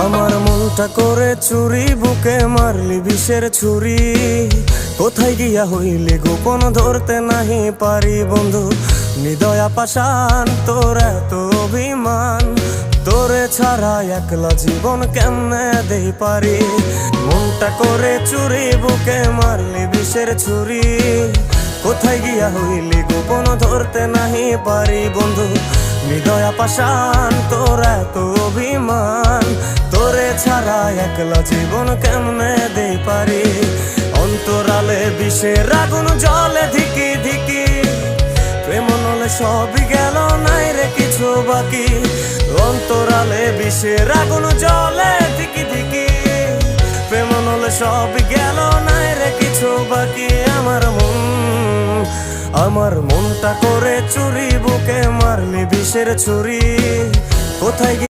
আমার মনটা করে চুরি, বুকে মারলি বিষের ছুরি। কোথায় গিয়া হইলি গোপন ধরতে নাহি পারি বন্ধু। হৃদয়া পাষাণ তোর এত অভিমান, তোরে ছাড়া একলা জীবন কেমনে দেই পারি। মনটা করে চুরি, বুকে মারলি বিষের ছুরি। কোথায় গিয়া হইলি গোপন ধরতে নাহি পারি বন্ধু। হৃদয়া পাষাণ তোর এত অভিমান, তোরে ছাড়া একলা জীবন কেমনে দেই পারি। অন্তরালে বিষের আগুন জ্বলে ধিকি ধিকি, প্রেম নলে সবই গেল নাই রে কিছু বাকি। অন্তরালে বিষের আগুন জ্বলে ধিকি ধিকি, প্রেম নলে সবই গেল নাই রে কিছু বাকি। আমার মনটা করে চুরি, বুকে মারলি বিষের ছুরি। কোথায়